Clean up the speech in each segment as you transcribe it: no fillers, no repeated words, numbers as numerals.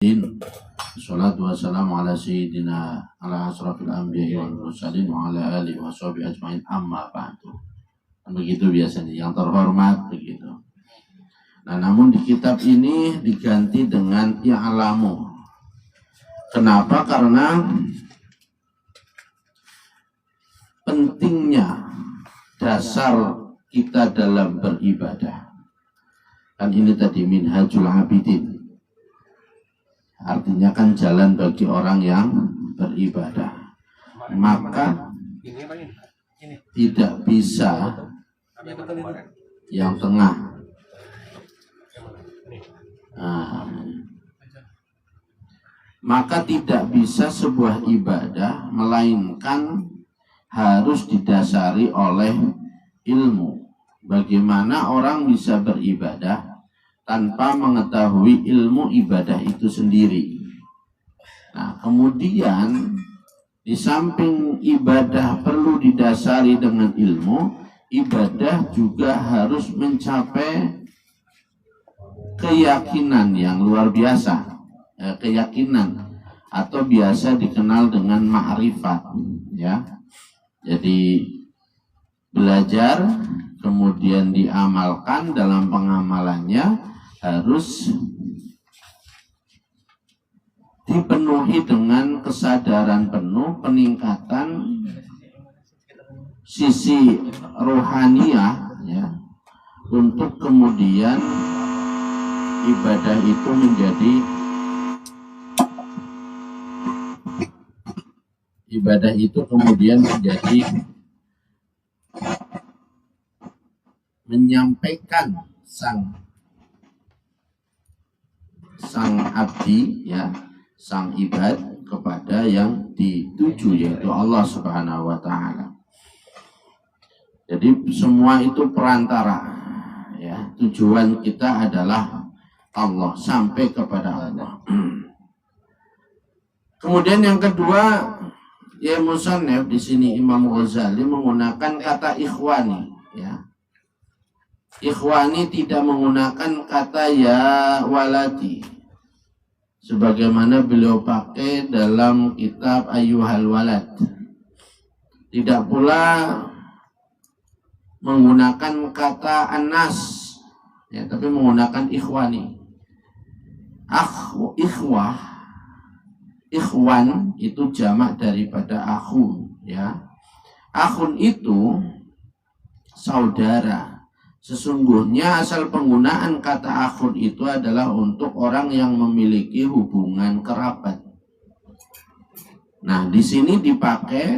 Wassalatu wassalamu ala sayyidina ala asrafil anbiya'i wal mursalin wa ala alihi wa sahbihi ajma'in amma ba'du. Begitu biasanya, yang terhormat begitu. Nah, namun di kitab ini diganti dengan ya'lamu. Kenapa? Karena pentingnya dasar kita dalam beribadah. Kan ini tadi minhajul abidin. Artinya kan jalan bagi orang yang beribadah. Maka tidak bisa yang tengah. Maka tidak bisa sebuah ibadah melainkan harus didasari oleh ilmu. Bagaimana orang bisa beribadah tanpa mengetahui ilmu ibadah itu sendiri. Nah, kemudian di samping ibadah perlu didasari dengan ilmu, ibadah juga harus mencapai keyakinan yang luar biasa. Keyakinan atau biasa dikenal dengan ma'rifat, ya. Jadi belajar kemudian diamalkan, dalam pengamalannya harus dipenuhi dengan kesadaran penuh, peningkatan sisi rohaniah, ya, untuk kemudian ibadah itu menjadi menyampaikan sang abdi, ya, sang ibad kepada yang dituju, yaitu Allah Subhanahu wa ta'ala. Jadi semua itu perantara, ya. Tujuan kita adalah Allah, sampai kepada Allah. Kemudian yang kedua, ya, musannif di sini Imam Ghazali menggunakan kata ikhwani, ya. Ikhwani tidak menggunakan kata ya waladi, sebagaimana beliau pakai dalam kitab Ayyuhal Walad. Tidak pula menggunakan kata anas, ya, tapi menggunakan ikhwani. Ikhwan itu jamak daripada akhun, ya. Akhun itu saudara. Sesungguhnya asal penggunaan kata akhun itu adalah untuk orang yang memiliki hubungan kerabat. Nah, di sini dipakai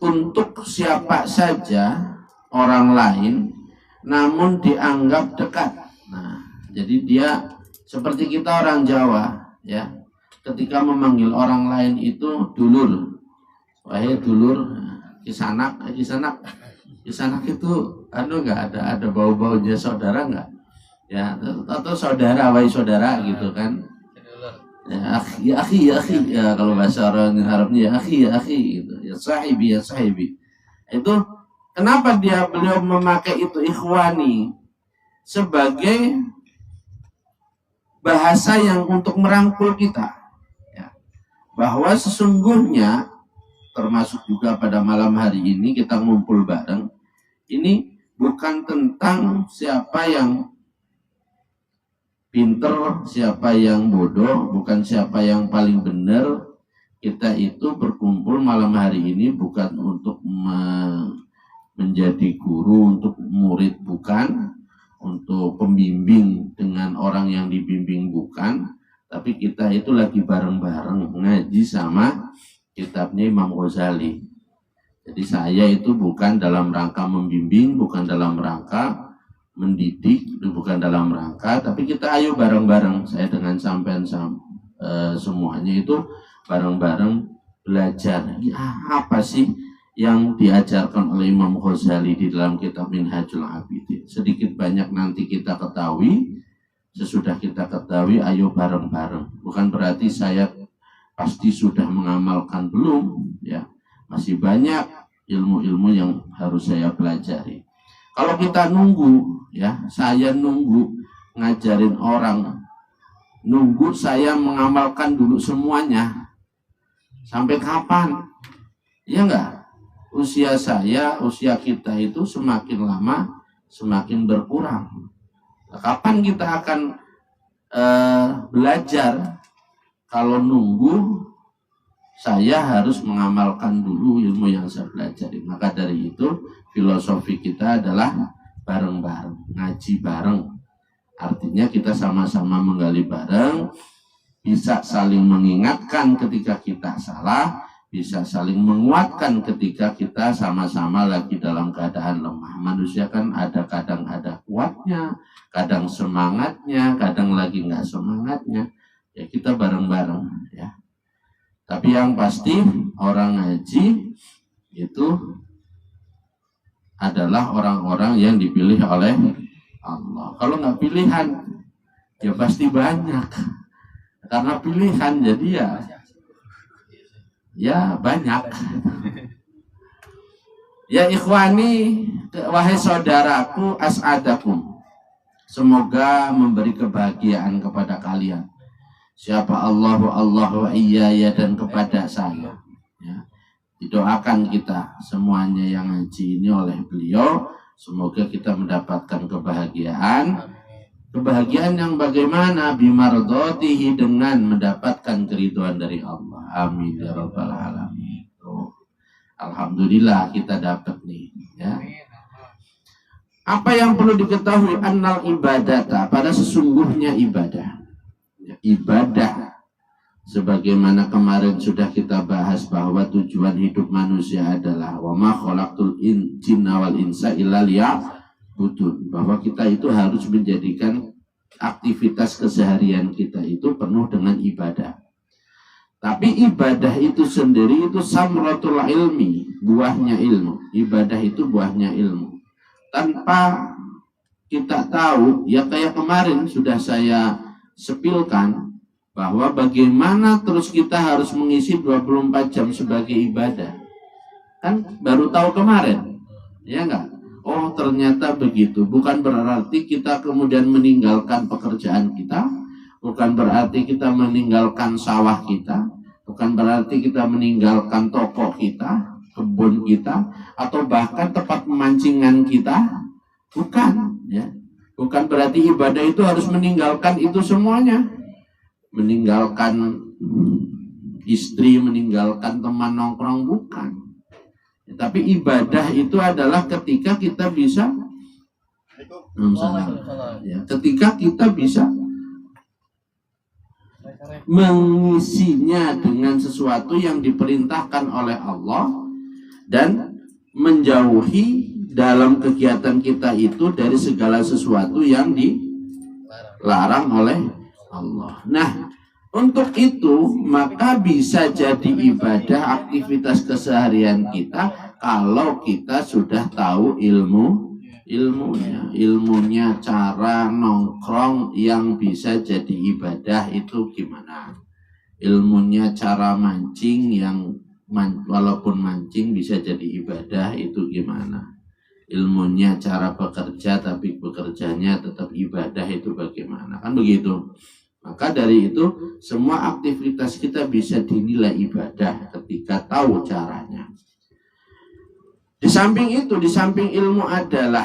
untuk siapa saja orang lain namun dianggap dekat. Nah, jadi dia seperti kita orang Jawa, ya. Ketika memanggil orang lain itu dulur. Wahai dulur, kisanak itu enggak ada bau-baunya saudara enggak? Ya, atau saudara, wahai saudara gitu kan. Ya, akhi, ya, kalau bahasa orang Arabnya ya akhi gitu. Ya sahibi. Itu kenapa beliau memakai itu ikhwani sebagai bahasa yang untuk merangkul kita, ya. Bahwa sesungguhnya termasuk juga pada malam hari ini kita ngumpul bareng. Ini bukan tentang siapa yang pinter, siapa yang bodoh, bukan siapa yang paling benar. Kita itu berkumpul malam hari ini bukan untuk menjadi guru, untuk murid bukan, untuk pembimbing dengan orang yang dibimbing bukan, tapi kita itu lagi bareng-bareng ngaji sama kitabnya Imam Ghazali. Jadi saya itu bukan dalam rangka membimbing, bukan dalam rangka mendidik, bukan dalam rangka, tapi kita ayo bareng-bareng. Saya dengan sampean semuanya itu bareng-bareng belajar. Ya, apa sih yang diajarkan oleh Imam Ghazali di dalam kitab Minhajul Abidin? Sedikit banyak nanti kita ketahui. Sesudah kita ketahui, ayo bareng-bareng. Bukan berarti saya pasti sudah mengamalkan, belum, ya. Masih banyak ilmu-ilmu yang harus saya pelajari. Kalau kita nunggu, ya, saya nunggu ngajarin orang nunggu saya mengamalkan dulu semuanya. Sampai kapan? Ya enggak? Usia saya, usia kita itu semakin lama semakin berkurang. Kapan kita akan belajar? Kalau nunggu, saya harus mengamalkan dulu ilmu yang saya pelajari. Maka dari itu filosofi kita adalah bareng-bareng, ngaji bareng. Artinya kita sama-sama menggali bareng, bisa saling mengingatkan ketika kita salah, bisa saling menguatkan ketika kita sama-sama lagi dalam keadaan lemah. Manusia kan kadang ada kuatnya, kadang semangatnya, kadang lagi nggak semangatnya. Ya kita bareng-bareng ya. Tapi yang pasti orang ngaji itu adalah orang-orang yang dipilih oleh Allah. Kalau nggak pilihan, ya pasti banyak. Karena pilihan jadi ya banyak. Ya ikhwani, wahai saudaraku, as'adakum. Semoga memberi kebahagiaan kepada kalian. Siapa Allahu wa iyaya dan kepada saya. Ya. Didoakan kita semuanya yang ngaji ini oleh beliau. Semoga kita mendapatkan kebahagiaan. Kebahagiaan yang bagaimana? Bimardatihi, dengan mendapatkan keridhaan dari Allah. Amin ya rabbal alamin. Alhamdulillah kita dapat nih. Ya. Apa yang perlu diketahui? Annal ibadata, pada sesungguhnya ibadah. Ibadah, sebagaimana kemarin sudah kita bahas bahwa tujuan hidup manusia adalah wa ma khalaqtul jinna wal insa illa liya'budun, bahwa kita itu harus menjadikan aktivitas keseharian kita itu penuh dengan ibadah. Tapi ibadah itu sendiri itu samratul ilmi, buahnya ilmu. Ibadah itu buahnya ilmu. Tanpa kita tahu, ya kayak kemarin sudah saya sepilkan bahwa bagaimana terus kita harus mengisi 24 jam sebagai ibadah. Kan baru tahu kemarin, ya enggak? Oh ternyata begitu. Bukan berarti kita kemudian meninggalkan pekerjaan kita, bukan berarti kita meninggalkan sawah kita, bukan berarti kita meninggalkan toko kita, kebun kita, atau bahkan tempat pemancingan kita. Bukan, ya. Bukan berarti ibadah itu harus meninggalkan itu semuanya. Meninggalkan istri, meninggalkan teman nongkrong, bukan. Tapi ibadah itu adalah ketika kita bisa ketika kita bisa mengisinya dengan sesuatu yang diperintahkan oleh Allah dan menjauhi dalam kegiatan kita itu dari segala sesuatu yang dilarang oleh Allah. Nah, untuk itu maka bisa jadi ibadah aktivitas keseharian kita kalau kita sudah tahu ilmunya cara nongkrong yang bisa jadi ibadah itu gimana, ilmunya cara mancing yang walaupun mancing bisa jadi ibadah itu gimana, ilmunya cara bekerja tapi bekerjanya tetap ibadah itu bagaimana, kan begitu. Maka dari itu semua aktivitas kita bisa dinilai ibadah ketika tahu caranya. Di samping itu, di samping ilmu adalah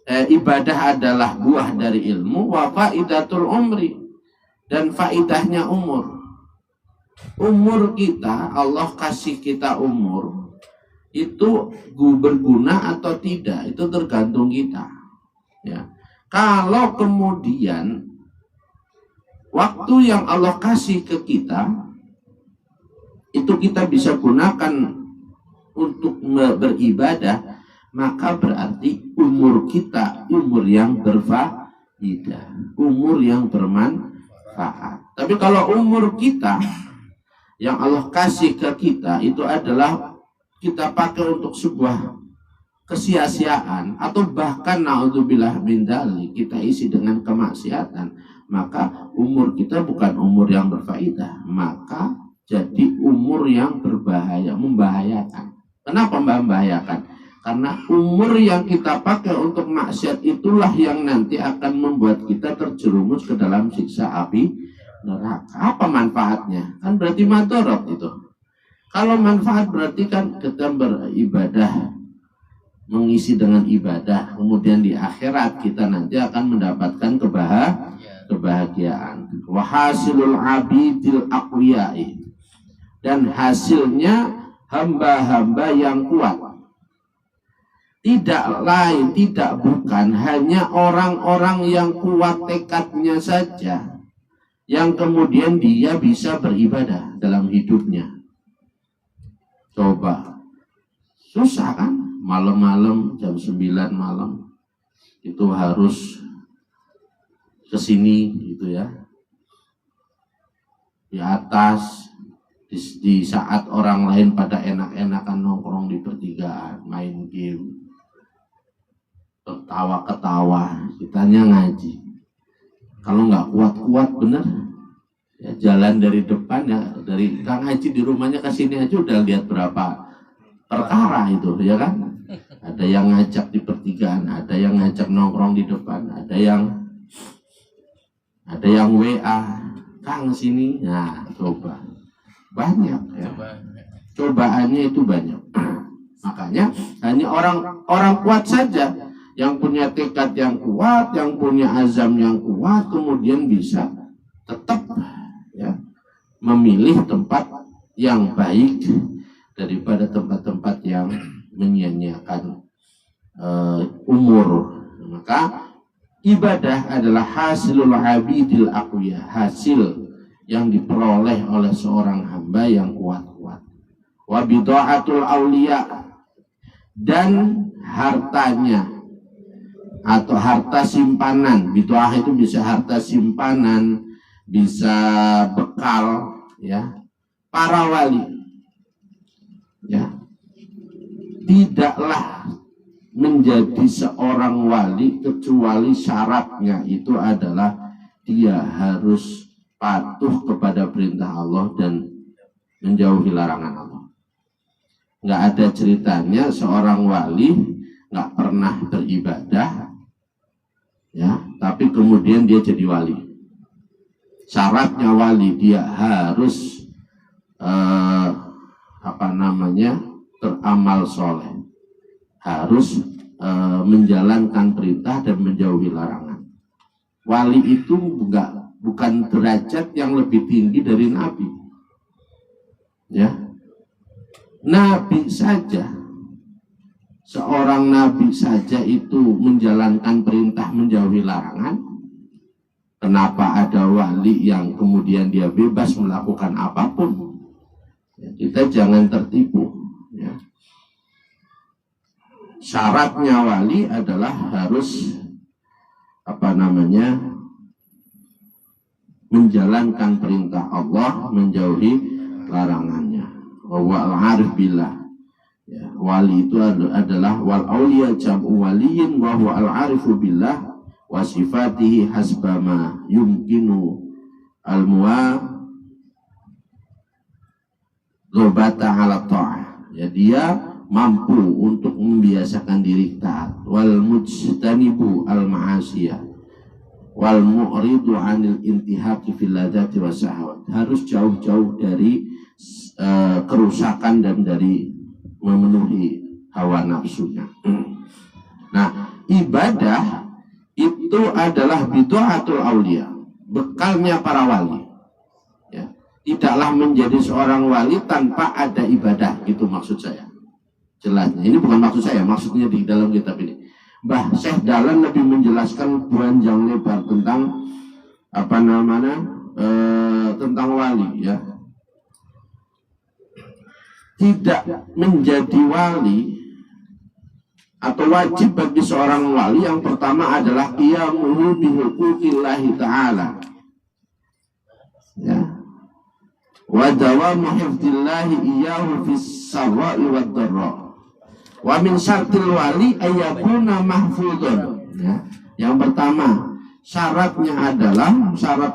ibadah adalah buah dari ilmu, wa faidatul umri, dan faidahnya umur. Umur kita, Allah kasih kita umur itu berguna atau tidak, itu tergantung kita. Ya. Kalau kemudian waktu yang Allah kasih ke kita itu kita bisa gunakan untuk beribadah, maka berarti umur kita umur yang berfaedah, umur yang bermanfaat. Tapi kalau umur kita yang Allah kasih ke kita itu adalah kita pakai untuk sebuah kesia-siaan atau bahkan naudzubillah min dzalik kita isi dengan kemaksiatan, maka umur kita bukan umur yang berfaedah, maka jadi umur yang berbahaya, membahayakan. Kenapa membahayakan? Karena umur yang kita pakai untuk maksiat itulah yang nanti akan membuat kita terjerumus ke dalam siksa api neraka. Apa manfaatnya? Kan berarti madorot itu. Kalau manfaat berarti kan kita beribadah, mengisi dengan ibadah, kemudian di akhirat kita nanti akan mendapatkan kebahagiaan. Wa hasilul abidil aqwiyai, dan hasilnya hamba-hamba yang kuat. Tidak lain, tidak bukan hanya orang-orang yang kuat tekadnya saja yang kemudian dia bisa beribadah dalam hidupnya. Coba, susah kan? Malam-malam jam 9 malam itu harus kesini gitu ya, di atas, di saat orang lain pada enak-enakan nongkrong di pertigaan, main game, ketawa-ketawa, kitanya ngaji. Kalau nggak kuat-kuat bener ya, jalan dari depan ya, dari Kang Haji di rumahnya ke sini aja udah lihat berapa perkara itu ya kan. Ada yang ngajak di pertigaan, ada yang ngajak nongkrong di depan, ada yang WA, Kang sini. Nah coba, banyak ya, cobaannya itu banyak. Makanya hanya orang kuat saja yang punya tekad yang kuat, yang punya azam yang kuat, kemudian bisa tetap ya memilih tempat yang baik daripada tempat-tempat yang menyia-nyiakan umur. Maka ibadah adalah hasilul abidil aqwiya, hasil yang diperoleh oleh seorang hamba yang kuat-kuat. Wa bidaatul auliya, dan hartanya atau harta simpanan. Bidoah itu bisa harta simpanan, bisa bekal ya para wali ya. Tidaklah menjadi seorang wali kecuali syaratnya itu adalah dia harus patuh kepada perintah Allah dan menjauhi larangan Allah. Nggak ada ceritanya seorang wali nggak pernah beribadah ya, tapi kemudian dia jadi wali. Syaratnya wali dia harus beramal soleh, harus menjalankan perintah dan menjauhi larangan. Wali itu bukan derajat yang lebih tinggi dari nabi. Ya, nabi saja, seorang nabi saja itu menjalankan perintah, menjauhi larangan. Kenapa ada wali yang kemudian dia bebas melakukan apapun? Ya, kita jangan tertipu. Ya. Syaratnya wali adalah harus menjalankan perintah Allah, menjauhi larangannya. Wa al-arif billah. Ya, wali itu adalah wal auliya jam'u waliyin wa huwa al-arifu billah wa sifatihi hasbama yumkinu al-muwa lobata ala ta'ah. Ya, dia mampu untuk membiasakan diri taat. Wal mujtanibu al-ma'asiyah wal mu'ridu anil intihaki fil ladati wa sahawat. Harus jauh-jauh dari kerusakan dan dari memenuhi hawa nafsunya. Nah, ibadah itu adalah bid'atul aulia, bekalnya para wali. Ya, tidaklah menjadi seorang wali tanpa ada ibadah, gitu maksud saya. Jelasnya, ini bukan maksud saya, maksudnya di dalam kitab ini. Mbah Syekh Dahlan lebih menjelaskan panjang lebar tentang tentang wali ya. Tidak menjadi wali atau wajib bagi seorang wali yang pertama adalah qiyamuhu bihuquqillahi ta'ala ya, wa dawamu hifdzillahi iyyahu fis sarra'i wad dharra, wa min syartil wali ayyakuna mahfudun ya. Yang pertama syarat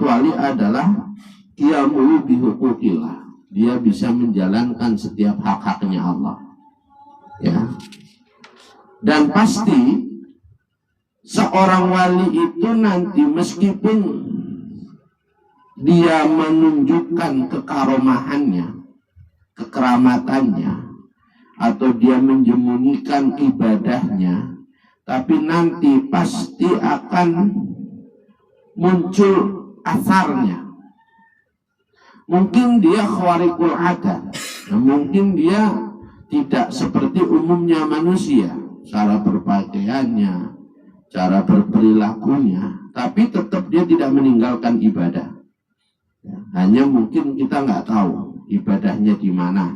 wali adalah qiyamuhu bihuquqillah, dia bisa menjalankan setiap hak-haknya Allah ya. Dan pasti seorang wali itu nanti meskipun dia menunjukkan kekaromahannya, kekeramatannya, atau dia menjemunikan ibadahnya, tapi nanti pasti akan muncul asarnya. Mungkin dia khawariqul adat, mungkin dia tidak seperti umumnya manusia, cara berpakaiannya, cara berperilakunya, tapi tetap dia tidak meninggalkan ibadah. Hanya mungkin kita nggak tahu ibadahnya di mana,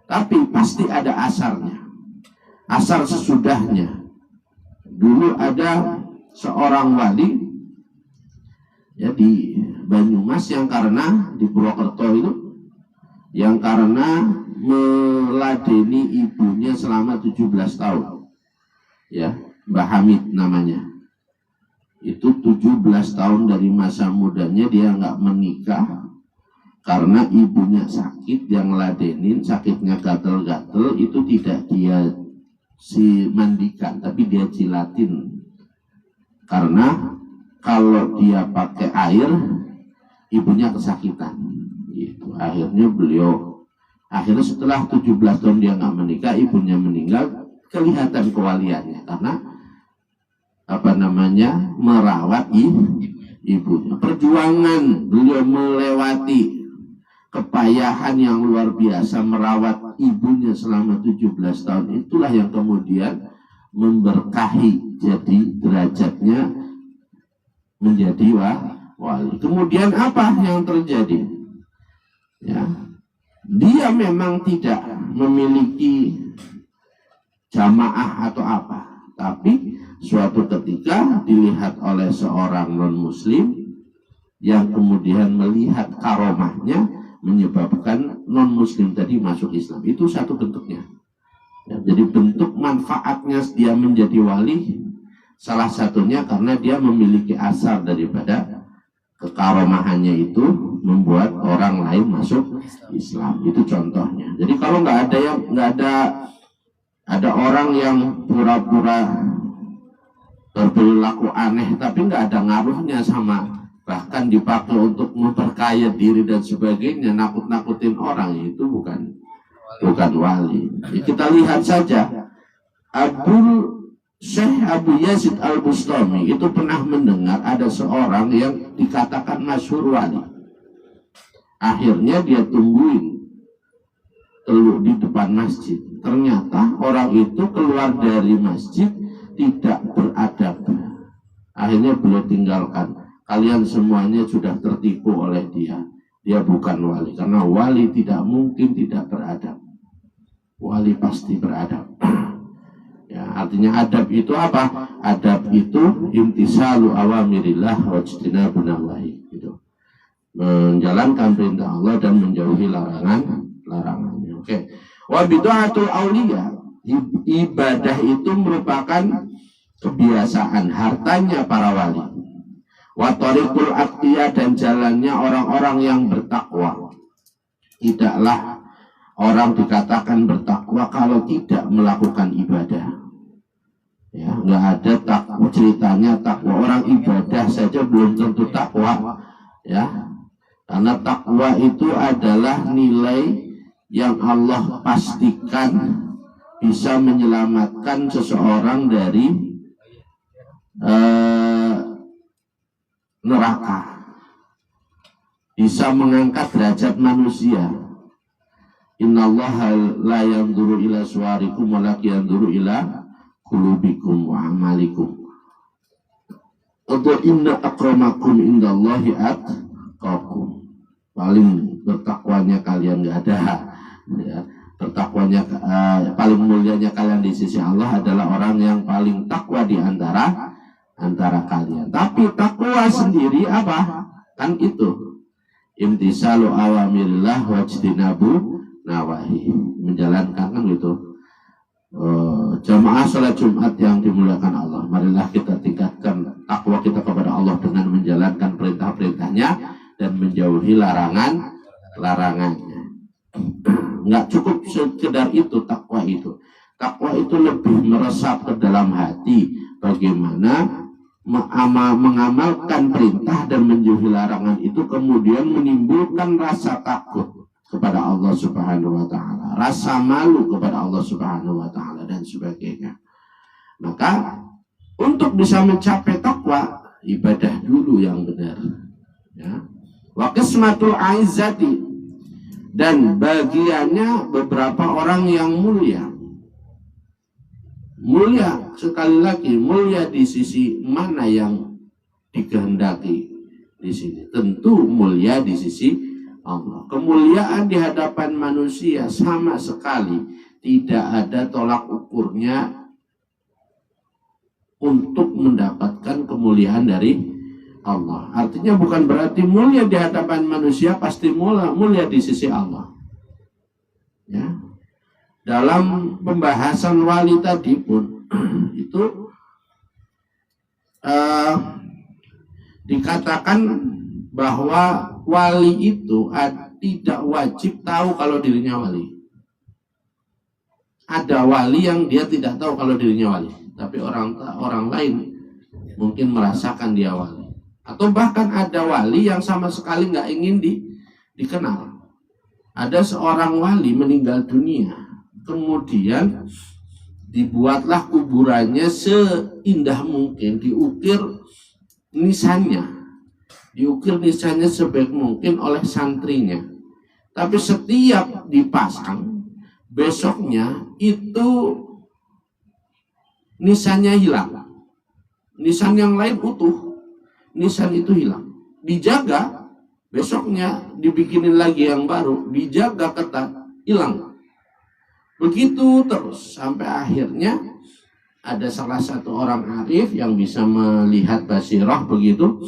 tapi pasti ada asarnya, asar sesudahnya. Dulu ada seorang wali ya di Banyumas yang karena di Purwokerto itu, yang karena meladeni ibunya selama 17 tahun, ya, Mbah Hamid namanya. Itu 17 tahun dari masa mudanya dia nggak menikah karena ibunya sakit, yang ngeladenin, sakitnya gatel-gatel, itu tidak dia mandikan tapi dia jilatin, karena kalau dia pakai air ibunya kesakitan gitu. Akhirnya setelah 17 tahun dia nggak menikah, ibunya meninggal, kelihatan kewaliannya karena merawat ibunya. Perjuangan beliau melewati kepayahan yang luar biasa merawat ibunya selama 17 tahun, itulah yang kemudian memberkahi, jadi derajatnya menjadi wali. Kemudian apa yang terjadi? Ya, dia memang tidak memiliki jamaah atau apa, tapi suatu ketika dilihat oleh seorang non-muslim yang kemudian melihat karomahnya, menyebabkan non-muslim tadi masuk Islam. Itu satu bentuknya. Ya, jadi bentuk manfaatnya dia menjadi wali, salah satunya karena dia memiliki asar daripada kekaromahannya itu membuat orang lain masuk Islam. Itu contohnya. Jadi kalau nggak ada orang yang pura-pura berperilaku aneh tapi nggak ada ngaruhnya sama, bahkan dipakai untuk memperkaya diri dan sebagainya, nakut-nakutin orang, itu bukan wali. Ya, kita lihat saja Syekh Abu Yazid Al-Bustami itu pernah mendengar ada seorang yang dikatakan masyhur wali. Akhirnya dia tungguin di depan masjid. Ternyata orang itu keluar dari masjid tidak beradab. Akhirnya beliau tinggalkan. Kalian semuanya sudah tertipu oleh dia. Dia bukan wali, karena wali tidak mungkin tidak beradab. Wali pasti beradab. Ya, artinya adab itu apa? Adab itu imtisalu awamirillah wajtinabun nawahi, gitu. Menjalankan perintah Allah dan menjauhi larangannya. Oke. Wa bid'atul auliya, ibadah itu merupakan kebiasaan, hartanya para wali. Wa tariqul aqtiyah, dan jalannya orang-orang yang bertakwa. Tidaklah orang dikatakan bertakwa kalau tidak melakukan ibadah. Ya, nggak ada takwa, ceritanya takwa orang ibadah saja belum tentu takwa, ya. Karena takwa itu adalah nilai yang Allah pastikan bisa menyelamatkan seseorang dari neraka, bisa mengangkat derajat manusia. Innallaha la yanzuru ila suwarikum walakin yanzuru ila qulubikum wa amalikum. Atau inna akramakum indallahi atqakum. Paling bertakwanya kalian nggak ada, ya. Bertakwanya paling mulianya kalian di sisi Allah adalah orang yang paling takwa di antara kalian. Tapi takwa sendiri apa? Kan itu imtisalu awamirillah wajtinabu nawahi, menjalankan kan gitu. Jamaah salat Jumat yang dimuliakan Allah, marilah kita tingkatkan takwa kita kepada Allah dengan menjalankan perintah-perintahnya dan menjauhi larangannya. Nggak cukup sekedar itu takwa itu. Takwa itu lebih meresap ke dalam hati, bagaimana mengamalkan perintah dan menjauhi larangan itu kemudian menimbulkan rasa takut kepada Allah Subhanahu wa taala, rasa malu kepada Allah Subhanahu wa taala dan sebagainya. Maka untuk bisa mencapai takwa, ibadah dulu yang benar. Ya. Wa qismatul aizzati, dan bagiannya beberapa orang yang mulia. Mulia, sekali lagi, mulia di sisi mana yang dikehendaki di sini? Tentu mulia di sisi Allah. Kemuliaan di hadapan manusia sama sekali tidak ada tolak ukurnya untuk mendapatkan kemuliaan dari Allah. Artinya bukan berarti mulia di hadapan manusia pasti mulia di sisi Allah. Ya. Dalam pembahasan wali tadi pun itu dikatakan bahwa wali itu tidak wajib tahu kalau dirinya wali. Ada wali yang dia tidak tahu kalau dirinya wali, tapi orang lain mungkin merasakan dia wali. Atau bahkan ada wali yang sama sekali nggak ingin dikenal. Ada seorang wali meninggal dunia, kemudian dibuatlah kuburannya seindah mungkin, diukir nisannya sebaik mungkin oleh santrinya. Tapi setiap dipasang, besoknya itu nisannya hilang. Nisan yang lain utuh, nisan itu hilang. Dijaga, besoknya dibikinin lagi yang baru, dijaga ketat, hilang. Begitu terus sampai akhirnya ada salah satu orang arif yang bisa melihat basirah begitu,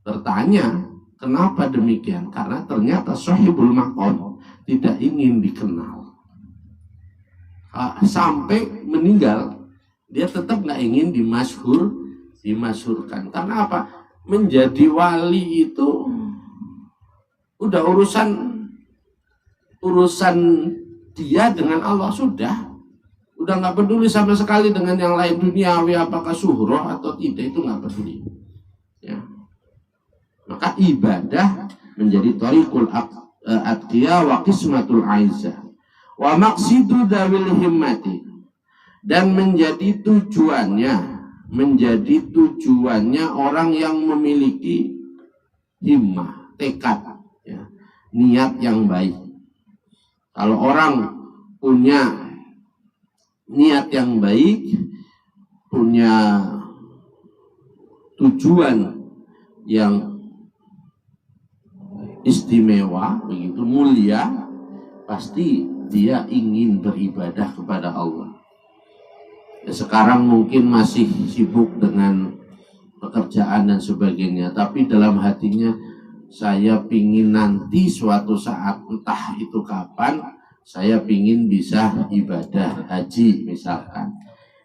bertanya, kenapa demikian? Karena ternyata sahibul maqam tidak ingin dikenal. Sampai meninggal, dia tetap nggak ingin dimasyhurkan. Karena apa? Menjadi wali itu udah urusan dia dengan Allah sudah nggak peduli sama sekali dengan yang lain duniawi, apakah suhroh atau tidak, itu nggak peduli. Ya. Maka ibadah menjadi thariqul atqiya wa qismatul aizzah wa maqsidu dawil himmati, dan menjadi tujuannya orang yang memiliki himmah, tekad, ya, niat yang baik. Kalau orang punya niat yang baik, punya tujuan yang istimewa, begitu mulia, pasti dia ingin beribadah kepada Allah. Ya, sekarang mungkin masih sibuk dengan pekerjaan dan sebagainya, tapi dalam hatinya, saya pingin nanti suatu saat, entah itu kapan, saya pingin bisa ibadah haji misalkan.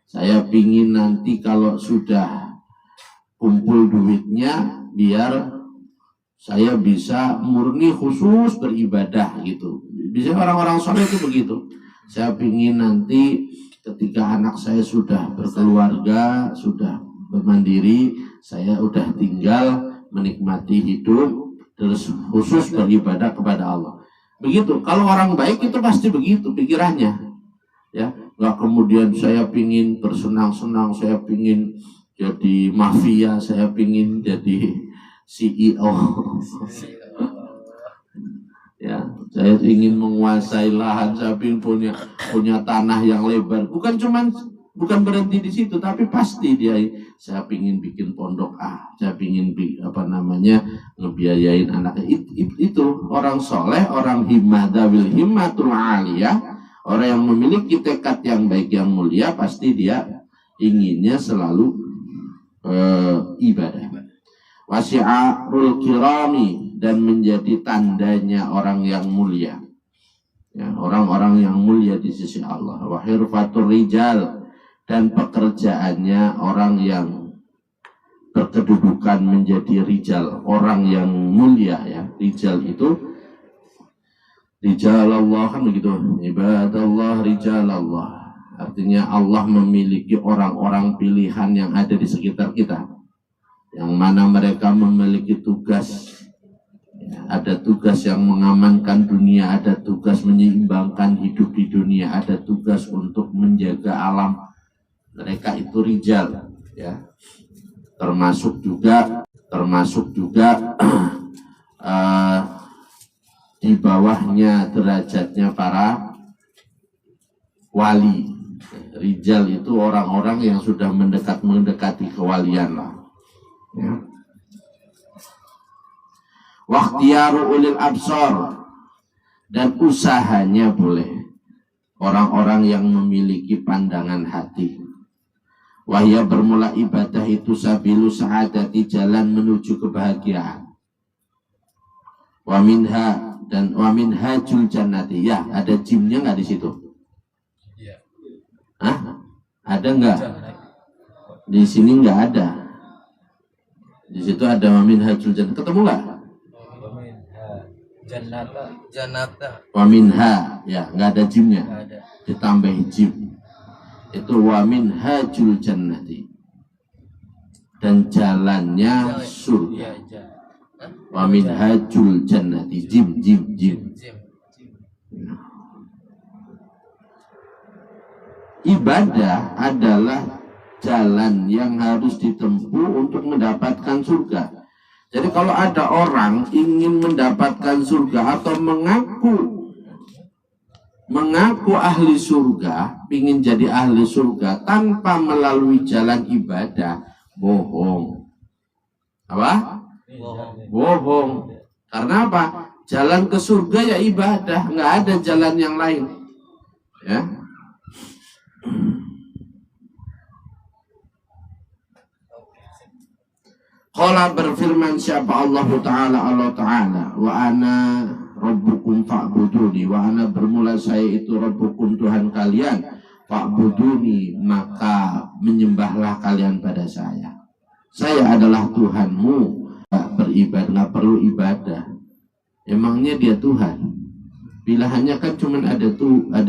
Saya pingin nanti kalau sudah kumpul duitnya, biar saya bisa murni khusus beribadah gitu. Bisa orang-orang soleh itu begitu. Saya pingin nanti ketika anak saya sudah berkeluarga, sudah bermandiri, saya udah tinggal menikmati hidup, terus khusus beribadah kepada Allah. Begitu. Kalau orang baik itu pasti begitu pikirannya. Ya, nggak kemudian saya pingin bersenang-senang, saya pingin jadi mafia, saya pingin jadi CEO. Ya, saya ingin menguasai lahan, saya ingin punya tanah yang lebar. Bukan berhenti di situ, tapi pasti saya pingin bikin pondok saya pingin ngebiayain anaknya. Itu orang soleh, orang himmadawil himmatul aliyah, orang yang memiliki tekad yang baik yang mulia, pasti dia inginnya selalu ibadah. Wasi'arul kirami, dan menjadi tandanya orang yang mulia. Ya, orang-orang yang mulia di sisi Allah. Wa hirfatur rijal, dan pekerjaannya orang yang berkedudukan menjadi rijal, orang yang mulia, ya. Rijal itu rijal Allah, kan begitu, ibadallah rijal Allah. Artinya Allah memiliki orang-orang pilihan yang ada di sekitar kita, yang mana mereka memiliki tugas. Ada tugas yang mengamankan dunia, ada tugas menyeimbangkan hidup di dunia, ada tugas untuk menjaga alam. Mereka itu rijal, ya. Termasuk juga di bawahnya derajatnya para wali. Rijal itu orang-orang yang sudah mendekati kewalian lah. Ya. Wakhtiyaru ulil absar, dan usahanya boleh orang-orang yang memiliki pandangan hati. Wahya bermula ibadah itu sabilu sa'adati, jalan menuju kebahagiaan. Wa minhajul jannati. Ya, ada jimnya nggak di situ? Ya. Hah? Ada nggak? Di sini nggak ada. Di situ ada wa minhajul jannati. Ketemu nggak? Janata. Wa minha, ya, nggak ada jimnya. Ditambah jim. Itu wa minhajul jannati, dan jalannya surga. Wa minhajul jannati, jim. Ibadah adalah jalan yang harus ditempuh untuk mendapatkan surga. Jadi kalau ada orang ingin mendapatkan surga atau mengaku ahli surga, ingin jadi ahli surga tanpa melalui jalan ibadah, bohong. Apa? Bohong. Karena apa? Jalan ke surga ya ibadah, nggak ada jalan yang lain. Ya. Qala, berfirman siapa Allah Ta'ala, wa ana rabbukum fa'buduni, wa ana bermula saya itu rabbukum Tuhan kalian, fa'buduni maka menyembahlah kalian pada saya. Saya adalah Tuhanmu, nggak perlu ibadah. Emangnya dia Tuhan? Pilihannya kan cuma ada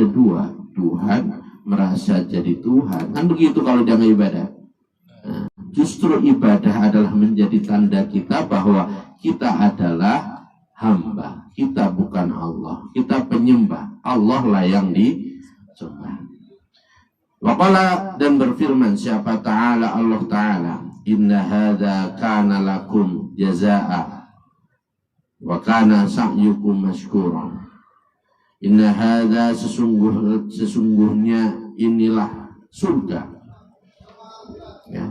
dua, Tuhan merasa jadi Tuhan, kan begitu kalau dia nggak ibadah. Nah, justru ibadah adalah menjadi tanda kita bahwa kita adalah hamba, kita bukan Allah, kita penyembah. Allah lah yang disembah. Waqala, dan berfirman siapa Ta'ala, Allah Ta'ala, inna hadza kana lakum jazaa'a wa kana sa'yukum mashkura. Inna hadza, sesungguhnya inilah surga. Ya.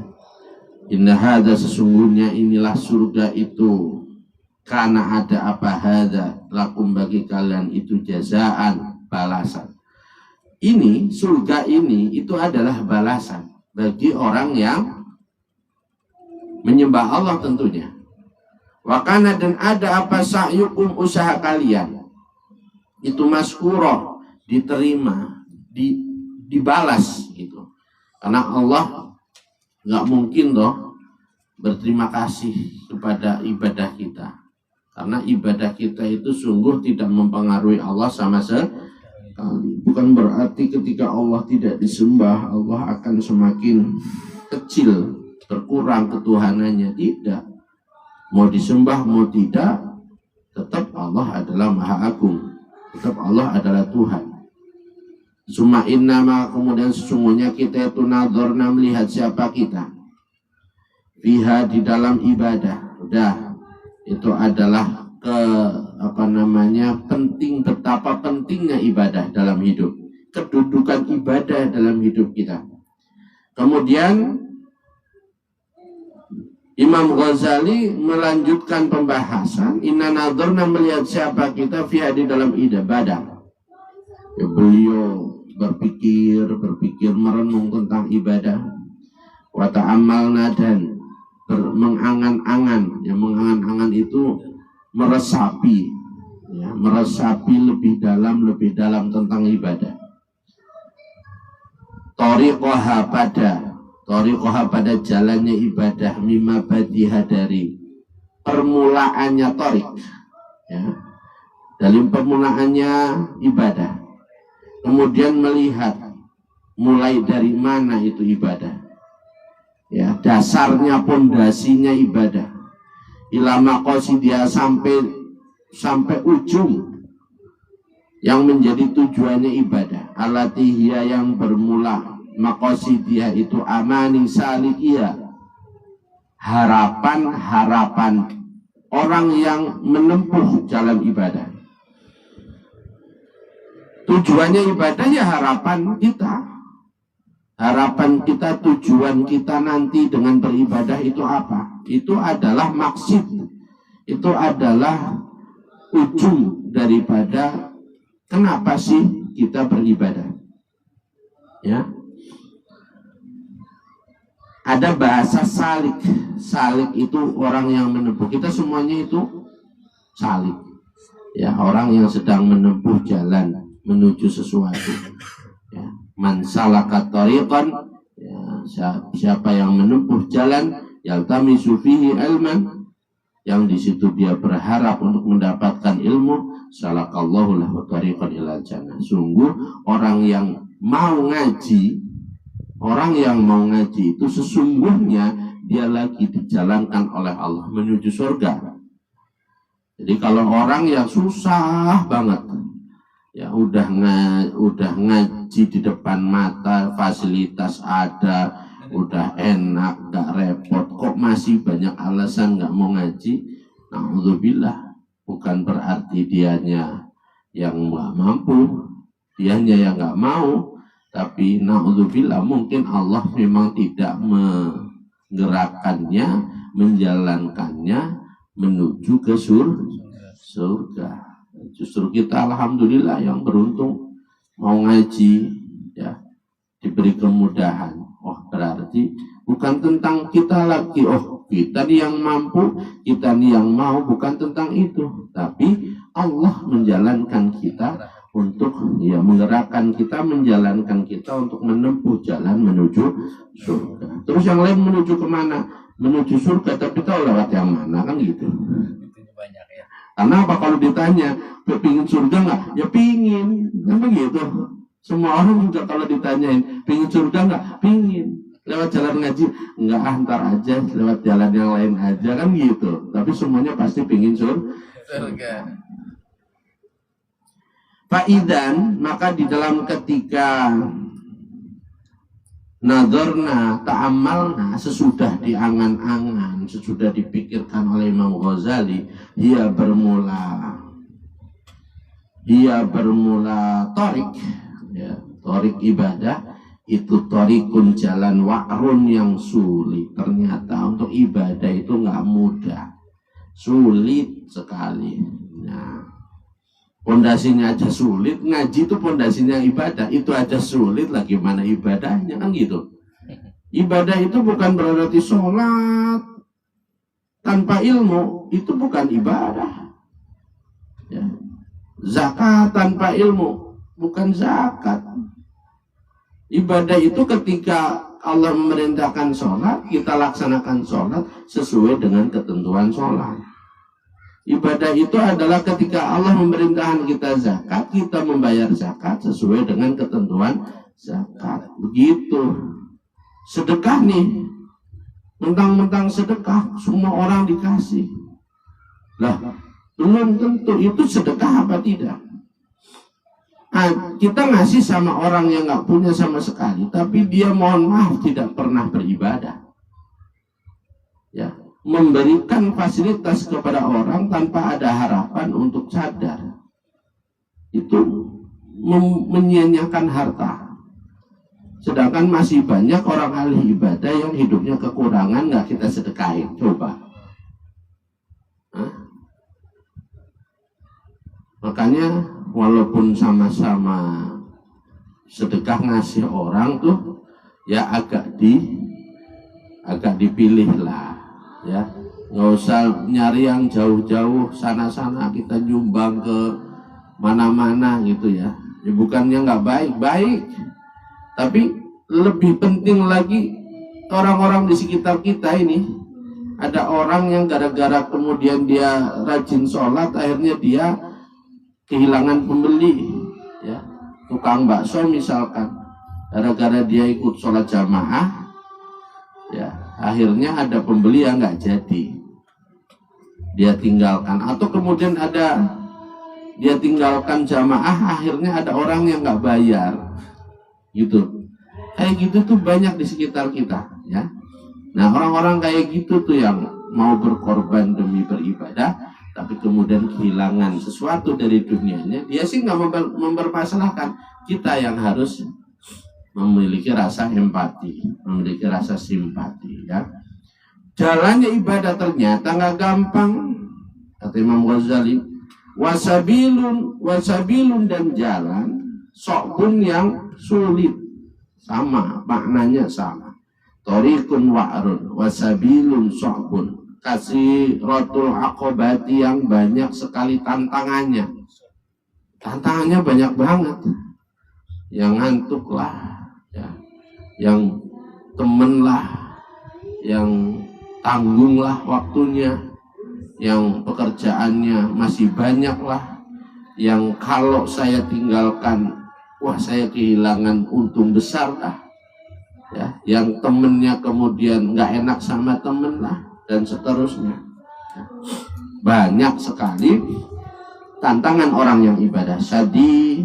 Inna hadza, sesungguhnya inilah surga itu, karena ada apa hadza lakum, bagi kalian itu jazaan, balasan. Ini surga ini itu adalah balasan bagi orang yang menyembah Allah tentunya. Wakana, dan ada apa sa'yukum, usaha kalian itu maskuro, diterima, dibalas gitu. Karena Allah nggak mungkin berterima kasih kepada ibadah kita, karena ibadah kita itu sungguh tidak mempengaruhi Allah sama sekali. Bukan berarti ketika Allah tidak disembah Allah akan semakin kecil, berkurang ketuhanannya. Tidak, mau disembah mau tidak, tetap Allah adalah Maha Agung, tetap Allah adalah Tuhan. Summa innama, kemudian sesungguhnya kita itu nadhorna, melihat siapa kita, fiha, di dalam ibadah. Udah, itu adalah penting, betapa pentingnya ibadah dalam hidup, kedudukan ibadah dalam hidup kita. Kemudian Imam Ghazali melanjutkan pembahasan, inna nadhorna, melihat siapa kita, fiha, di dalam ibadah. Ya, beliau berpikir merenung tentang ibadah, wa ta'ammalna, dan mengangan-angan. Yang mengangan-angan itu meresapi, ya, meresapi lebih dalam tentang ibadah. Tariqoha, pada jalannya ibadah, mimma badiha, dari permulaannya tariq, ya, dari permulaannya ibadah. Kemudian melihat mulai dari mana itu ibadah. Ya, dasarnya, pondasinya ibadah. Ilama qasidia sampai ujung yang menjadi tujuannya ibadah. Alatihya yang bermula, maqasidia itu amani salikiyah, harapan orang yang menempuh jalan ibadah. Tujuannya ibadah ya harapan kita. Harapan kita, tujuan kita nanti dengan beribadah itu apa? Itu adalah maksud. Itu adalah ujung daripada kenapa sih kita beribadah. Ya. Ada bahasa salik. Salik itu orang yang menempuh. Kita semuanya itu salik. Ya, orang yang sedang menempuh jalan menuju sesuatu. Ya. Man salaka tariqan, ya, siapa yang menempuh jalan yaltamisu fihi ilman, yang di situ dia berharap untuk mendapatkan ilmu, salakallahu lahu tariqan ilal jannah. Sungguh orang yang mau ngaji, itu sesungguhnya dia lagi dijalankan oleh Allah menuju surga. Jadi kalau orang yang susah banget, ya udah ngaji di depan mata, fasilitas ada, udah enak, gak repot, kok masih banyak alasan gak mau ngaji, na'udzubillah. Bukan berarti dianya yang gak mampu, dianya yang gak mau, tapi na'udzubillah mungkin Allah memang tidak menggerakkannya, menjalankannya menuju ke surga. Justru kita alhamdulillah yang beruntung mau ngaji, ya, diberi kemudahan. Oh, berarti bukan tentang kita lagi, oh kita nih yang mampu, kita nih yang mau, bukan tentang itu. Tapi Allah menjalankan kita untuk, ya, menggerakkan kita, menjalankan kita untuk menempuh jalan menuju surga. Terus yang lain menuju kemana? Menuju surga, tapi tahu lewat yang mana, kan gitu. Banyak ya. Karena apa, kalau ditanya pingin surga nggak? Ya pingin, kan begitu. Semua orang juga kalau ditanyain pingin surga nggak? Pingin. Lewat jalan ngaji nggak, antar aja lewat jalan yang lain aja, kan gitu. Tapi semuanya pasti pingin surga. Faidan, maka di dalam ketika nadorna, ta'amalna, sesudah diangan-angan, sesudah dipikirkan oleh Imam Ghazali, dia bermula tarik, ya, tarik ibadah itu tarikun, jalan wa'run yang sulit. Ternyata untuk ibadah itu nggak mudah, sulit sekali. Nah, pondasinya aja sulit, ngaji itu pondasinya ibadah, itu aja sulit, lagi mana ibadahnya, kan gitu. Ibadah itu bukan berarti sholat tanpa ilmu, itu bukan ibadah. Ya. Zakat tanpa ilmu bukan zakat. Ibadah itu ketika Allah memerintahkan sholat, kita laksanakan sholat sesuai dengan ketentuan sholat. Ibadah itu adalah ketika Allah memerintahkan kita zakat, kita membayar zakat sesuai dengan ketentuan zakat. Begitu. Sedekah nih, mentang-mentang sedekah, semua orang dikasih. Lah, belum tentu itu sedekah apa tidak. Nah, kita ngasih sama orang yang nggak punya sama sekali, tapi dia mohon maaf tidak pernah beribadah. Ya. Memberikan fasilitas kepada orang tanpa ada harapan untuk sadar, itu menyia-nyiakan harta. Sedangkan masih banyak orang ahli ibadah yang hidupnya kekurangan, nggak kita sedekahin. Coba. Hah? Makanya walaupun sama-sama sedekah ngasih orang tuh, ya agak dipilih lah. Ya, nggak usah nyari yang jauh-jauh sana-sana, kita nyumbang ke mana-mana gitu ya. Ya bukannya nggak baik, tapi lebih penting lagi orang-orang di sekitar kita ini. Ada orang yang gara-gara kemudian dia rajin sholat, akhirnya dia kehilangan pembeli, ya, tukang bakso misalkan. gara-gara dia ikut sholat jamaah, ya akhirnya ada pembeli yang nggak jadi, dia tinggalkan. Atau kemudian ada dia tinggalkan jamaah, akhirnya ada orang yang nggak bayar, gitu. Kayak gitu tuh banyak di sekitar kita, ya. Nah, orang-orang kayak gitu tuh yang mau berkorban demi beribadah, tapi kemudian kehilangan sesuatu dari dunianya. Dia sih nggak mempermasalahkan. Kita yang harus memiliki rasa empati, memiliki rasa simpati, ya. Jalannya ibadah ternyata nggak gampang, kata Imam Ghazali. Wasabilun dan jalan sokbun yang sulit, sama maknanya sama. Thoriqun wa'run wasabilun sokbun, kasih rotul akobati yang banyak sekali tantangannya. Tantangannya banyak banget. Yang ngantuk lah, ya. Yang temen lah, yang tanggung lah waktunya, yang pekerjaannya masih banyak lah, yang kalau saya tinggalkan, wah saya kehilangan untung besar lah, ya. Yang temennya kemudian nggak enak sama temen lah, dan seterusnya. Banyak sekali tantangan orang yang ibadah. Sadi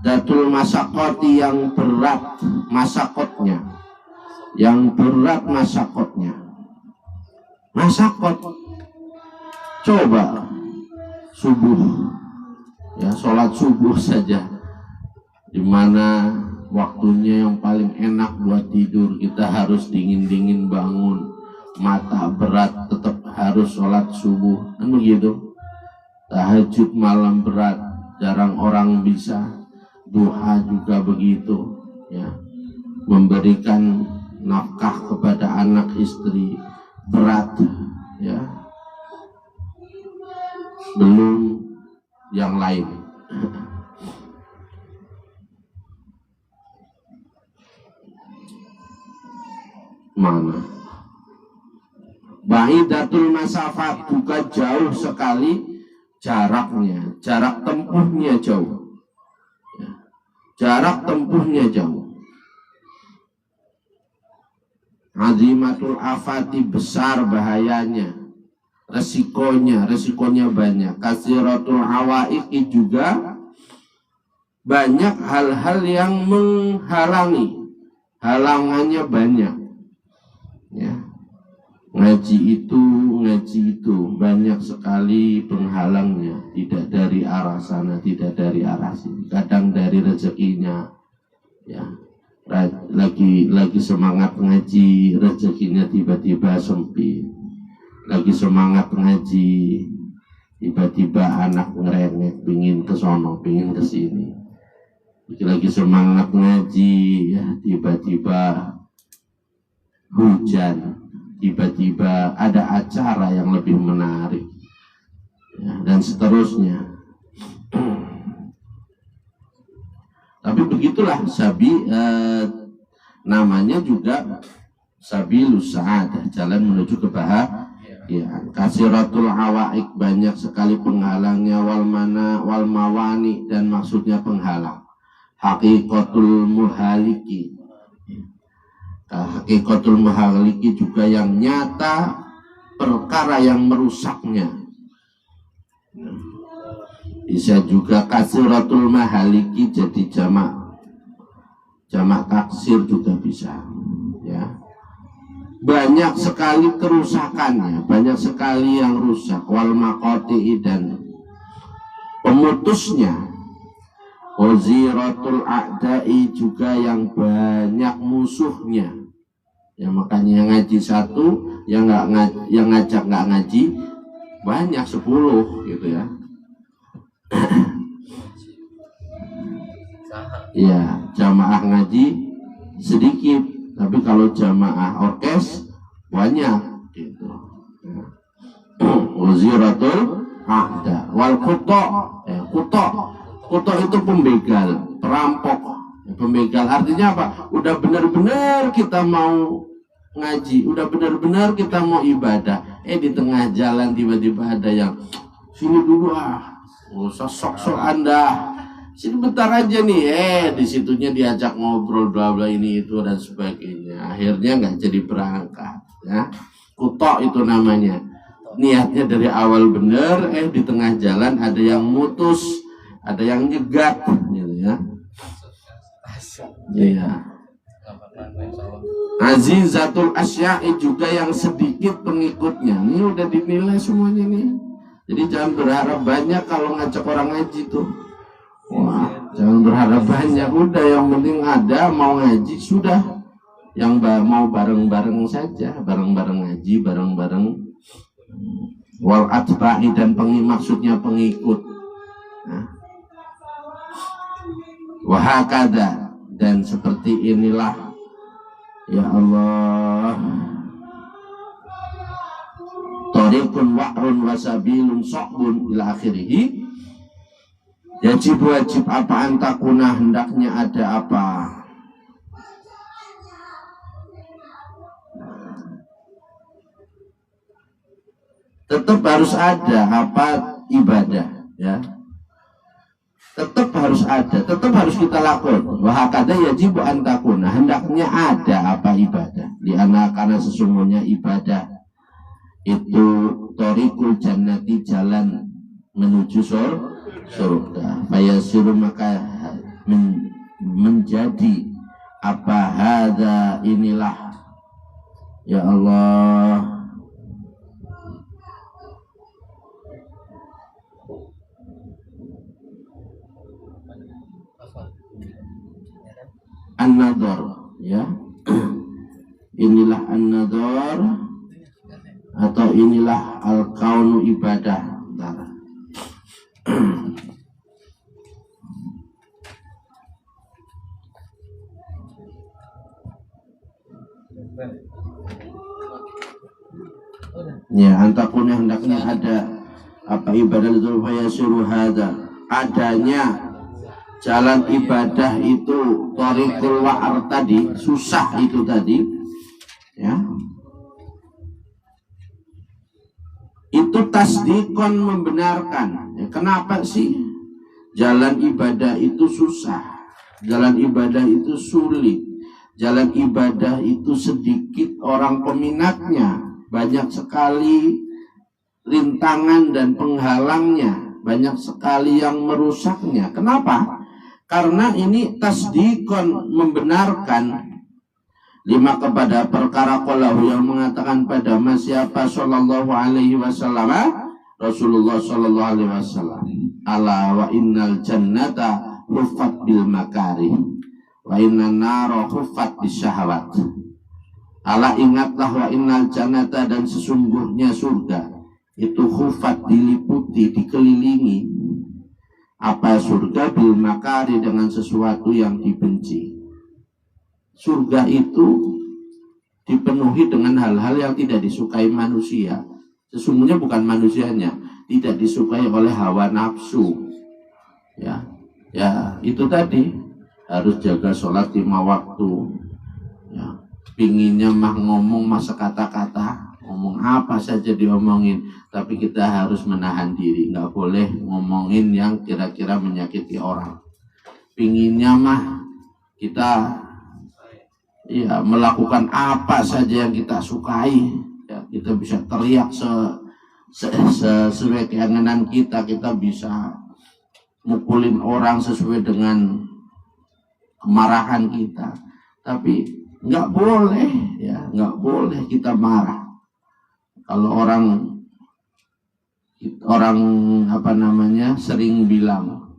datul masakoti, yang berat masakotnya, yang berat masakotnya. Masakot, coba subuh, ya sholat subuh saja, dimana waktunya yang paling enak buat tidur, kita harus dingin-dingin bangun, mata berat, tetap harus sholat subuh, kan begitu. Tahajud malam berat, jarang orang bisa. Duha juga begitu, ya. Memberikan nafkah kepada anak istri berat, ya. Belum yang lain. Mana? Ba'idatul masafat, juga jauh sekali jaraknya, jarak tempuhnya jauh, ya. Jarak tempuhnya jauh. Azimatul afati, besar bahayanya, resikonya banyak. Kasiratul hawaiki, juga banyak hal-hal yang menghalangi, halangannya banyak, ya. Ngaji itu banyak sekali penghalangnya, tidak dari arah sana, tidak dari arah sini, kadang dari rezekinya, ya. Lagi semangat ngaji, rezekinya tiba-tiba sempit. Lagi semangat ngaji, tiba-tiba anak ngerengek, pingin ke sono, pingin ke sini. Lagi semangat ngaji, ya tiba-tiba hujan, tiba-tiba ada acara yang lebih menarik, ya, dan seterusnya. Tapi begitulah namanya juga sabilus sa'adah, jalan menuju kebahagiaan. Kasiratul hawaik, banyak sekali penghalangnya. Wal mawani, dan maksudnya penghalang. Hakikatul muhaliki, hakikatul muhaliki juga yang nyata, perkara yang merusaknya. Bisa juga kasiratul mahaliki jadi jamak taksir juga bisa, ya. Banyak sekali kerusakannya, banyak sekali yang rusak. Wal maqati, dan pemutusnya. Waziratul a'da'i, juga yang banyak musuhnya, ya. Makanya yang ngaji satu, yang ngajak nggak ngaji banyak 10, gitu ya. Ya, jamaah ngaji sedikit, tapi kalau jamaah orkes banyak, gitu. Waziratul a'da. Wal kuto itu pembegal, perampok. Pembegal artinya apa? Udah benar-benar kita mau ngaji, udah benar-benar kita mau ibadah, di tengah jalan tiba-tiba ada yang, sini dulu ah, nggak usah sok-sok Anda, Sini bentar aja nih, di situnya diajak ngobrol bla bla ini itu dan sebagainya. Akhirnya nggak jadi berangkat, ya. Kutok itu namanya. Niatnya dari awal bener, di tengah jalan ada yang mutus, ada yang nyegat, gitu ya. Iya. Azizatul asya'i juga yang sedikit pengikutnya. Ini udah dinilai semuanya nih. Jadi jangan berharap banyak kalau ngajak orang ngaji tuh. Wah, jangan berharap banyak, udah yang penting ada mau ngaji sudah. Yang mau bareng-bareng saja, bareng-bareng ngaji, bareng-bareng wal atba'i dan maksudnya pengikut. Nah. Wahakada, dan seperti inilah ya Allah. Tariqun wa'run wasabilun so'bun ila akhirih. Wajib apa antakuna, hendaknya ada apa? Tetap harus ada apa ibadah, ya. Tetap harus ada, tetap harus kita lakukan. Wahakada wajib antakuna, hendaknya ada apa ibadah. Karena sesungguhnya ibadah itu thariqul jannati, jalan menuju surga. Fayasiru, maka menjadi apa hadza, inilah ya Allah an-nadhar, ya. Inilah an-nadhar atau inilah al-kaunu ibadah. Ya, antakuna, hendaknya ada apa ibadah itu, fayasiru hadza, adanya jalan ibadah itu thariqul wa'ar tadi, susah itu tadi, ya. Itu tasdikon, membenarkan. Ya, kenapa sih jalan ibadah itu susah? Jalan ibadah itu sulit. Jalan ibadah itu sedikit orang peminatnya, banyak sekali rintangan dan penghalangnya, banyak sekali yang merusaknya. Kenapa? Karena ini tasdikon, membenarkan lima kepada perkara qalahu, yang mengatakan pada siapa sallallahu alaihi wasallam, Rasulullah sallallahu alaihi wasallam, ala wa innal jannata huffat bil makarih wa innan nara huffat bis syahawat. Ala, ingatlah, wa innal jannata, dan sesungguhnya surga itu huffat, diliputi, dikelilingi. Apa surga? Bil makari, dengan sesuatu yang dibenci. Surga itu dipenuhi dengan hal-hal yang tidak disukai manusia. Sesungguhnya bukan manusianya, tidak disukai oleh hawa nafsu. Ya, itu tadi, harus jaga sholat 5 waktu. Ya, pinginnya mah ngomong masa kata-kata, ngomong apa saja diomongin, tapi kita harus menahan diri, nggak boleh ngomongin yang kira-kira menyakiti orang. Pinginnya mah kita melakukan apa saja yang kita sukai, ya, kita bisa teriak sesuai keinginan kita bisa mukulin orang sesuai dengan kemarahan kita, tapi nggak boleh, ya, nggak boleh kita marah. Kalau orang sering bilang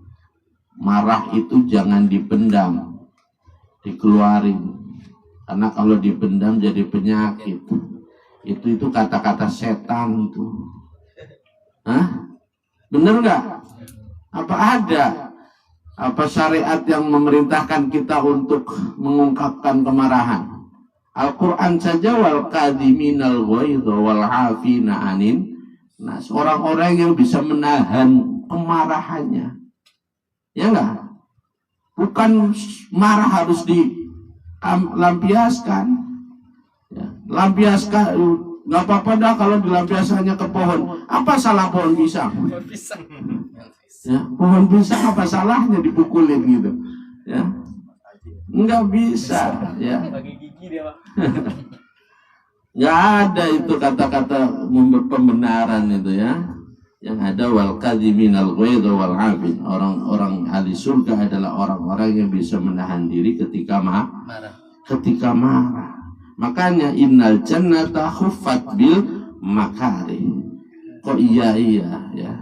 marah itu jangan dipendam, dikeluarin. Karena kalau dipendam jadi penyakit. Itu kata-kata setan itu. Hah? Bener nggak? Apa ada? Apa syariat yang memerintahkan kita untuk mengungkapkan kemarahan? Al-Quran saja, wal kadhiminal ghaidha wal afina anin nas, orang-orang yang bisa menahan kemarahannya. Ya enggak? Bukan marah harus dilampiaskan. Ya, lampiaskan, nggak apa-apa dah kalau dilampiaskannya ke pohon. Apa salah pohon pisang? Ya, pohon pisang apa salahnya dipukulin gitu? Ya, nggak bisa. Ya, Bagi gigi dia, Pak. nggak ada itu kata-kata pembenaran itu ya. Yang ada wal kadhiminal ghaidh wal 'afin. Orang-orang ahli surga adalah orang-orang yang bisa menahan diri ketika marah. Makanya innal jannata khuffat bil makari. Kok iya ya.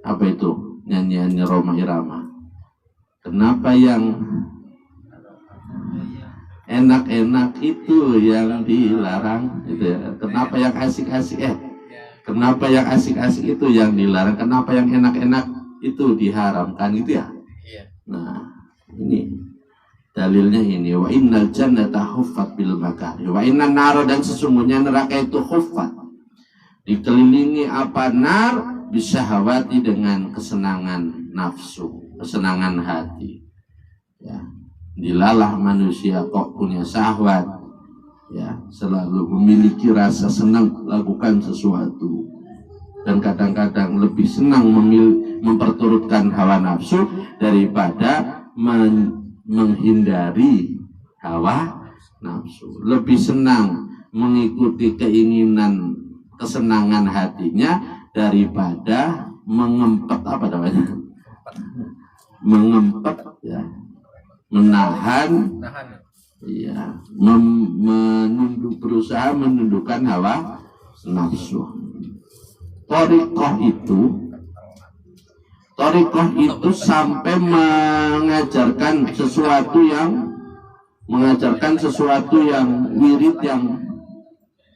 Apa itu? Nyanyiannya Roma Irama. Kenapa yang enak-enak itu yang dilarang gitu ya? Kenapa yang asik-asik Kenapa yang asik-asik itu yang dilarang? Kenapa yang enak-enak itu diharamkan gitu ya? Nah, ini dalilnya ini. Wa innal jannata huffat bil makari. Wa innan nar, dan sesungguhnya neraka itu huffat. Dikelilingi apa? Nar bisyahawati, dengan kesenangan nafsu, kesenangan hati. Ya. Dilalah manusia kok punya syahwat. Ya, selalu memiliki rasa senang melakukan sesuatu, dan kadang-kadang lebih senang memperturutkan hawa nafsu daripada menghindari hawa nafsu. Lebih senang mengikuti keinginan kesenangan hatinya daripada mengempet ya, menahan. Iya, berusaha menundukkan hawa nafsu. Thariqah itu sampai mengajarkan sesuatu yang wirid, yang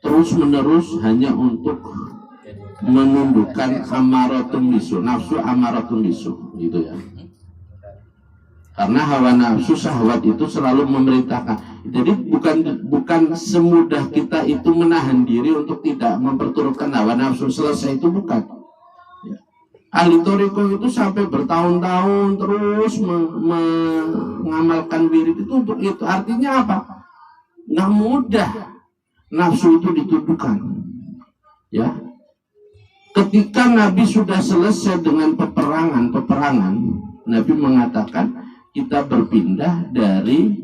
terus menerus hanya untuk menundukkan amaratun bisu, nafsu amaratun bisu, gitu ya. Karena hawa nafsu syahwat itu selalu memerintahkan. Jadi bukan semudah kita itu menahan diri untuk tidak memperturutkan hawa nafsu. Selesai itu bukan. Ahli thariqah itu sampai bertahun-tahun terus mengamalkan wirid itu untuk itu. Artinya apa? Nggak mudah nafsu itu ditundukkan. Ya. Ketika Nabi sudah selesai dengan peperangan, Nabi mengatakan, kita berpindah dari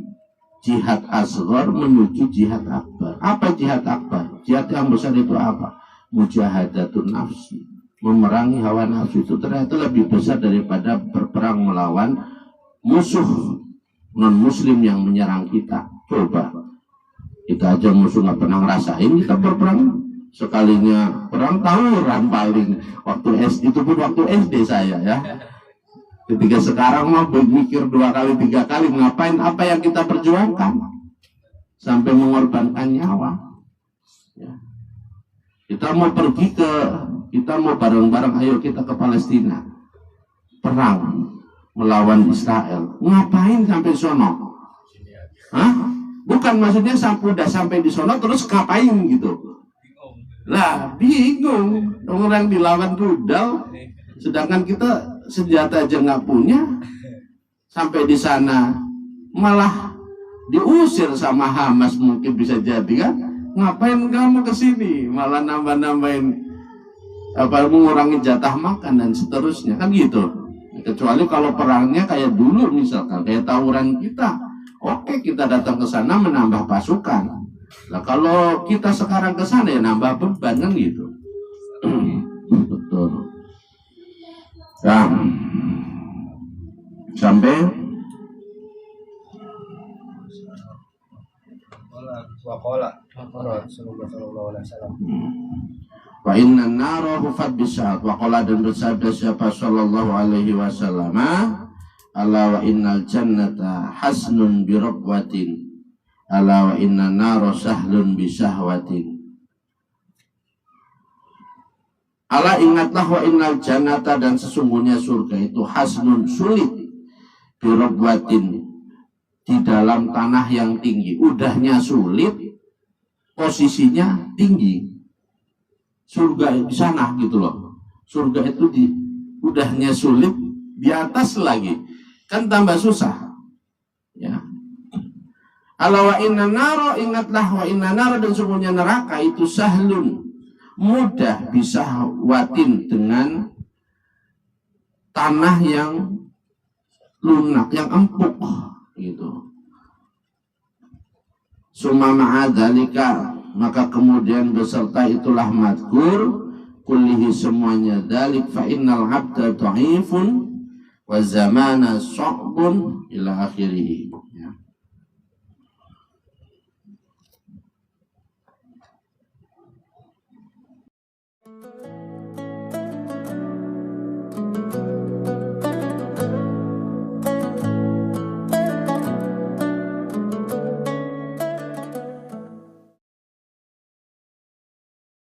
jihad asghar menuju jihad akbar. Apa jihad akbar? Jihad yang besar itu apa? Mujahadatun nafsi. Memerangi hawa nafsu itu ternyata lebih besar daripada berperang melawan musuh non-muslim yang menyerang kita. Coba, kita aja musuh nggak pernah ngerasain, kita berperang. Sekalinya perang tawuran paling. Waktu SD, itu pun waktu SD saya ya. Ketika sekarang mah berpikir 2 kali 3 kali ngapain apa yang kita perjuangkan sampai mengorbankan nyawa. Ya. Kita mau bareng-bareng, ayo kita ke Palestina perang melawan Israel. Ngapain sampai sono? Hah? Bukan, maksudnya udah sampai di sono terus ngapain gitu? Lah bingung, orang dilawan rudal, sedangkan kita senjata aja nggak punya. Sampai di sana malah diusir sama Hamas, mungkin bisa jadi kan? Ngapain kamu kesini? Malah nambah-nambahin mengurangi jatah makan dan seterusnya kan gitu. Kecuali kalau perangnya kayak dulu misalkan kayak tawuran kita, oke, kita datang ke sana menambah pasukan. Nah kalau kita sekarang ke sana ya nambah beban kan gitu. Betul. Nah, sampai wa inna nara hufat bisya'at. Wa qala, dan bersabda siapa sallallahu alaihi wasallam, ala wa innal jannata hasnun birabwatin, ala wa inna nara sahlun bisyahwatin. Ala, ingatlah, wa innal jannata, dan sesungguhnya surga itu hasnun, sulit, birabwatin, di dalam tanah yang tinggi. Udahnya sulit, posisinya tinggi. Surga di sana gitu loh. Surga itu udahnya sulit, di atas lagi kan tambah susah. Ya. Ala wa inna nara, ingatlah, wa inna nara, dan sesungguhnya neraka itu sahlun, mudah, bisa watin, dengan tanah yang lunak, yang empuk gitu. Summa ma'adzalika, maka kemudian beserta itulah madkur kullihi semuanya dalik fa innal abda dha'ifun wa zamana sa'bun ila akhirih.